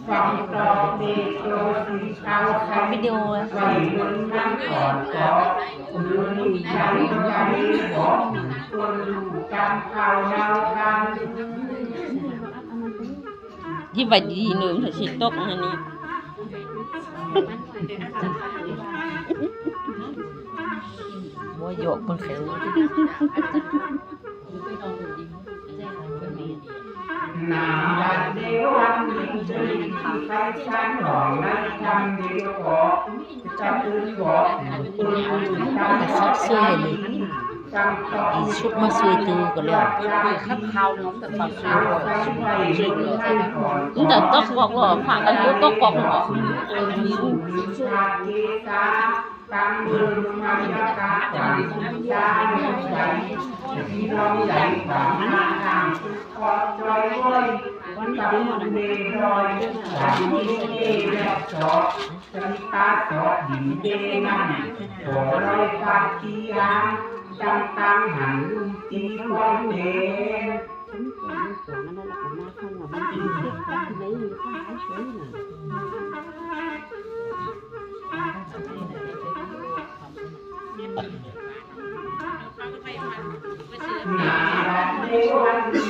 ฟังตอบเด็กโตสีขาวใสวิดีโอใส่เงินนั่งก่อนก่อนมือนี่ใช้ใจบอกคนอยู่กำเขาเนากันยี่บัดดีหนึ่งถ้าสิตกอันนี้ว่าโยกมันเขียวนาบัดเดียววันนี้จะมีใครฉันหน่อยนะจำเดียวบอกจำอื่นบอกปืนแต่ซักเสื้อเลยอีชุดมาสวยตัวก็แล้วขับเขาน้องแต่ฟังสวยแต่ต้องบอกว่าผ่านกันรู้ต้องบอกว่าตั้งมือมาพิจารณาสัญญาใจที่เราใจฝังหน้าทางขอใจไว้วันนี้มันเดินรอยสามที่เดินแบบจอดจะมีตาจอดดินเดินนั่นขอรอยฝากที่ยางจำตามหันตีความเดินนาเดียววันนี้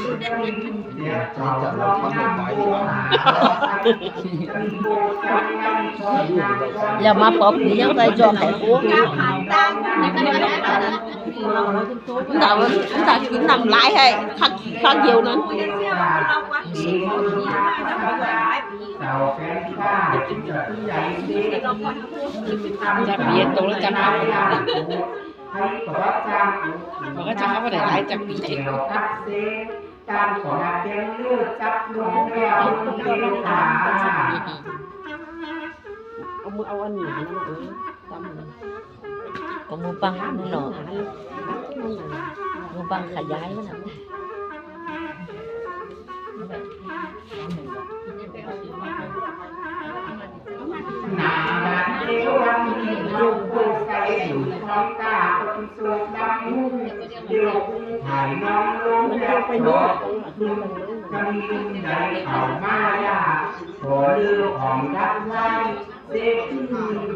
เดี๋ยวจะลองนั่งโบหาอย่ามาปอบยังได้จอไข่กูแต่ว่าถ้ากินน้ำลายให้ข้างเดียวนั้นจะเปลี่ยนตรงแล้วจะมามันก็จะเข้าไปได้หลายจากปีเองการขอเพียงเลือกจับลงแก้วเลือกตาเอามือเอาอันนี้นะจำเลยก็มือปังนั่นหรอมือปังขยายมันนะนาเดียววันนี้ลูกผู้ใส่อยู่ท้องตาคนสูงดำมุ่งเดียวถ่ายน้องลงแล้วไปนอนกำลังใจเข่ามายาขอเลือของรักไว้เด็ก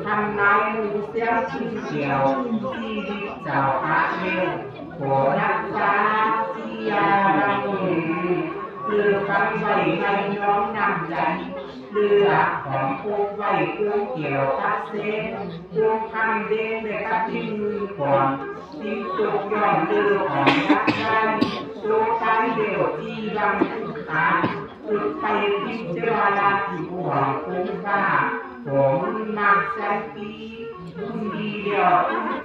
ทำนายมือเสียงที่เกี่ยวที่เจ้าพระเร็วขอรักษาที่ยาดังเลือฟังไว้ให้น้องนำใจเลือของผู้ไว้ผู้เกี่ยวกับเส้นผู้คำเด้งในกับที่มือก่อนที่ตุกย้อนเลือของรักใจตัวใจเดียวที่ยังตาตุกไปพิจารณาที่ห่วงคุ้มค่าผมนักแสนปีคุณดีเดียว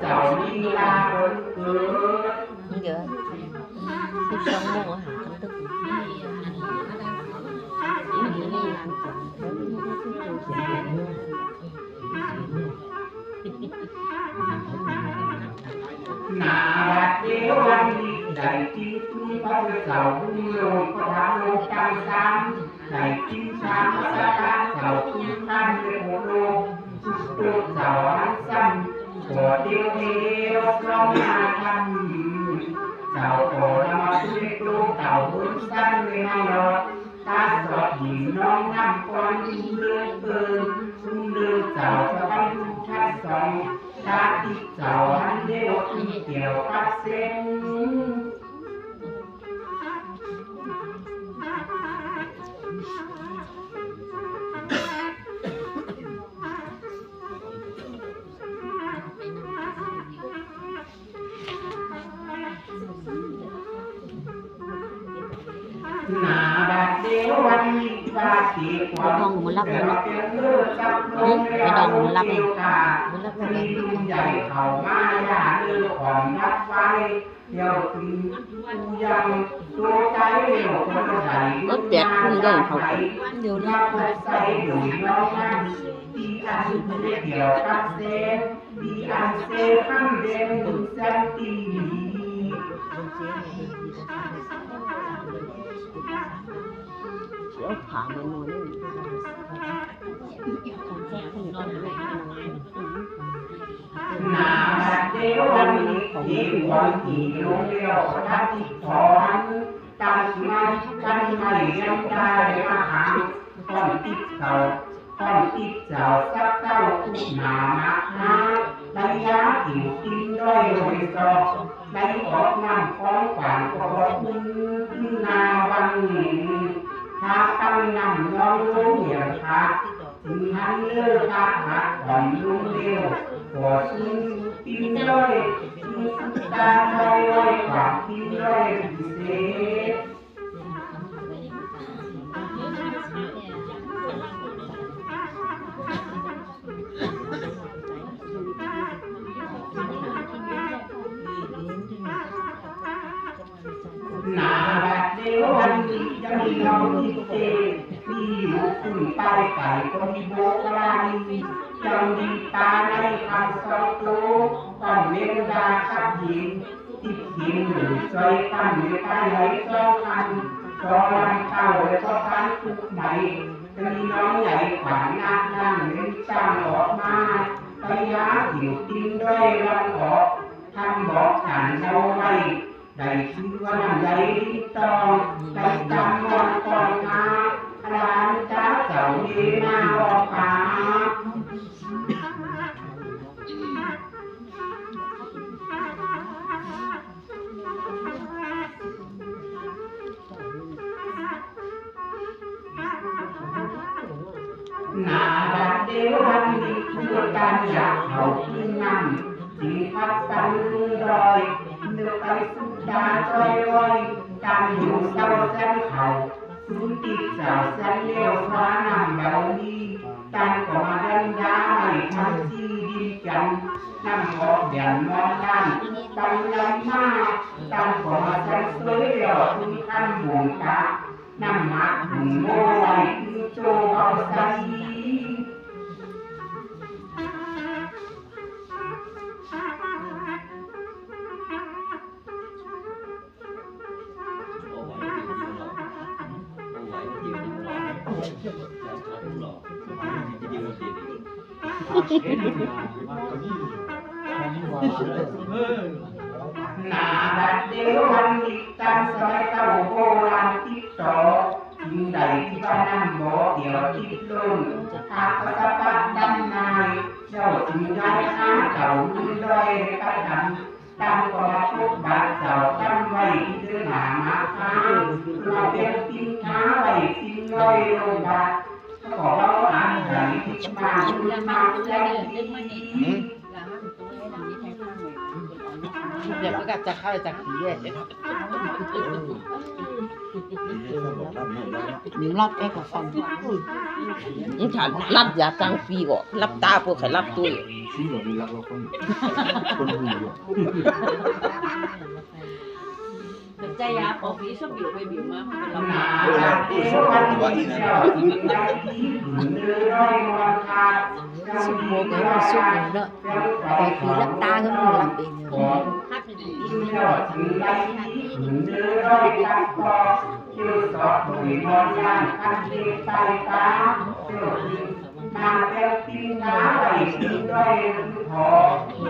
เจ้าลีลาคนเกิดเยอะ12 โมงอาหารกันตึกนาเดียววันนี้ได้ที่ทุ่งพระเจ้าทุ่งโลกพระโลกจังสันได้ที่ชามพระเจ้าทุ่งท่านเรือโลกทุกตัวเจ้าหันซ้ำขอเดียวเดียวร้องมาทำเจ้าขอมาช่วยตัวเจ้าบุญสั้นไม่ให้รอตาสอดหินน้องน้ำก่อนเลือดเปินทุ่งเลือดเจ้าสบายทุกท่าสองตาติดเจ้าหันเดียวเกี่ยวกับเส้นนาบัดเดียววันนี้บาสีความห้องมันรับมันรับไม่ดองมันรับเองมันรับเองใหญ่เขามาอย่าเลือของนับไว้เดี๋ยวคือผู้ยังตัวใจเดียวคนใส่รถแดดคุณได้เขาเดี๋ยวนี้ใส่หนุ่ยน้องนั่นดีอันเกี่ยวกับเซนดีอันเซนข้างเด่นแซนตีเดี๋ยวผ่ามันนอนนี่นาเดียววันนี้ที่วันที่โรงเรียวทัดที่ถอนตั้งมากันให้ยังได้อาหารต้อง ติดเขาข้อนติดเจ้าสักเต้าทุกหนามาหาระยะถิ่นกินด้อยโรยซอกได้ออกน้ำคล้องขวานก็บอกมึงนาวันถ้าตั้งนำน้องรู้เหนียวขาดถึงหันเลือดขาดหักผ่อนลุ่มเร็วหัวซึ่งกินด้อยซึ่งตาด้อยความกินด้อยพิเศษหนาบัดเดียววันนี้จะมีเราที่เตมีอยู่ขึ้นไปไก่ก็มีโบกราณียังดีตาในคำสองโตต้องเลี้ยงดาขับหินติดหินหรือซอยตั้งในใต้ไหลซองคันซอลำเต้าและซอพันทุกไหนจะมีน้องใหญ่ขวางหน้านั่งเล่นจ้างออกมาระยะหิวกินด้วยวันออกท่านบอกฉันเอาไว้ได้ชื่อว่าน้ำใหญ่ลิ้นตองได้จำมอนก่อนมาอรานจ้าเจ้าดีมาออกมาหน้าบัดเดียววันนี้เพื่อการอยากเขาขึ้นนั่งจึงพัดกันดอยเนื้อไปสุดดาจอยลอยจำอยู่เศร้าแสนเขาสูญติดเจ้าแสนเลี้ยวฟ้านำเบานี้ตันก็มาดันยาไม่ทำที่ดีจันน้ำออกเดือนมองกันตันยันมาตันก็มาจันสวยเดียวคุณขั้นบุญตาน้ำหมักหุ่นโม่ไว้คือโจเอาใส่หน้าบัดเดียววันนี้ตามสมัยเก่าโบราณติดต่อถึงใดที่ว่านั่งบ่เดี๋ยวติดลงหากพระสัพพะดำนายเจ้าถึงย้ายข้าเก่ามือด้อยกระดำตามก็มาพบบาดเจ้าจำไว้ที่เดินหามาค้าเราเป็นสินค้าไว้สินน้อยโลบาทขอเราอ่านใจที่มามาแล้วเดี๋ยวก็กลับจะเข้าจากผีเลยนี่รับแค่กับฟังนี่ฉันรับยาตังฟรีก็รับตาพวกใครรับตุ้ยชี้หน่อยมีรักเราคนหูใจยาของพี่ชอบบิวไปบิวมาเป็นลำบากสุโมก็ให้มันสุกหนึ่งเนอะแต่ผีรับตาก็มันรับเองเนอะคัดเป็นอีมาแล้วกินน้ำไหลกินด้วยพอ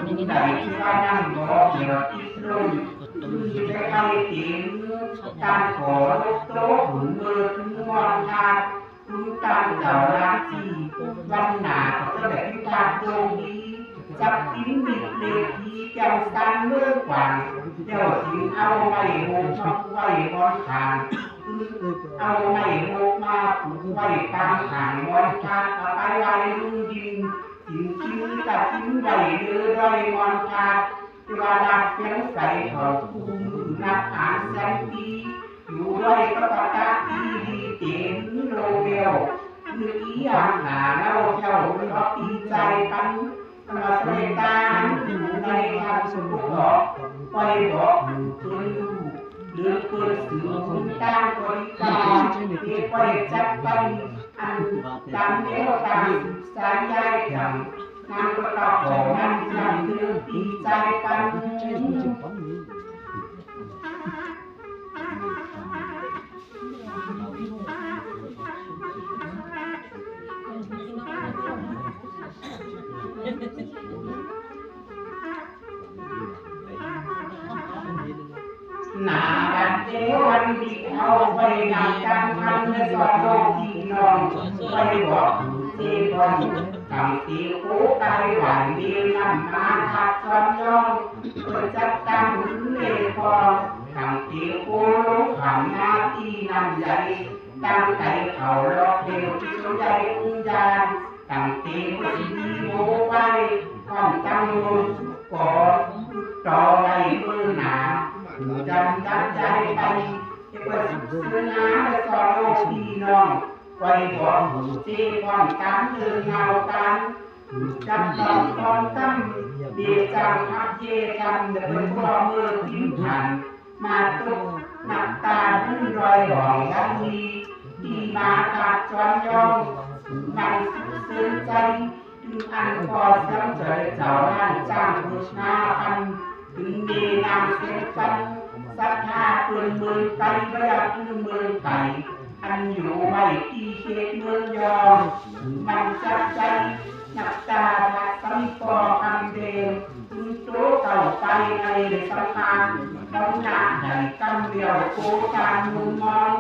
ที่ไหนที่ว่านั่งบ่เดี๋ยวที่รุ่นคือจะให้กินการขอลูกโต๊ะหุ่นมือถึงมอนทานคุณตามเจ้าราชีวันหนาก็จะแบบที่ตาโดดีจับกินมิดเล็กทีจังสันเมื่อกว่าเจ้าสิงเอาไว้โหชอบไว้บนทางเอาไม้โหมาผูกไว้กลางหางบนทางเอาไปไว้ลุงดินกินกินกับกินไว้เดือดอยบนทางเวลาดับเสียงใส่เขาคุมนับอ่านแสนปีอยู่ด้วยก็ประกาศดีเต็มโลเบลคืออีหางหนาเล่าเท่าเราตีใจกันมาใส่ตาอยู่ในทางสมบูรณ์ไปบอกอยู่ตัวลูกเลือกเกิดสื่อคุณตาบริการเก็บไว้จับไปอันตามเลี้ยวตามสายใยจังนางก็ตอบของมันจำเรื่องตีใจกันหนาบัดเดียววันดีเอาไปนำกันพันในสองโลกที่นอนไป บอกที่คนทำตีคูไตหวานดีน้ำมาขัดซ้อนย่องเพื่อจัดตั้งเล่พอทำตีคูรู้ขำหน้าที่น้ำใหญ่ตั้งใจเขาลอกเดียวที่สุดใหญ่อุ้งยานตั้งตีผู้ที่โม้ไว้ก้อนตั้งมือก่อต่อไว้มือหนาจำจัดใจไปที่ว่าซื้อน้ำและสอนโลกพี่น้องไว้บอกที่ความตั้งคือเงาตั้งจับดอกตอนตั้งดีจังอับเย่จังเดินข้อมือทิ้งผ่านมาตุกหนักตาขึ้นรอยหลองยันดีที่มาตัดจอนยองมันซึ้งใจถึงอันพอซ้ำเฉยเจ้าล้านจ้างบูชาพันถึงดีนำเสียงฟันสักห้าปืนมือไตประดับมือไก่อันอยู่ไม่ที่เขตเมืองยองมันจับใจหนักตาและสังปอคำเดิมถึงโตเก่าไปในสะพานต้องหนาใหญ่ตั้งเดียวโกการมุมมอง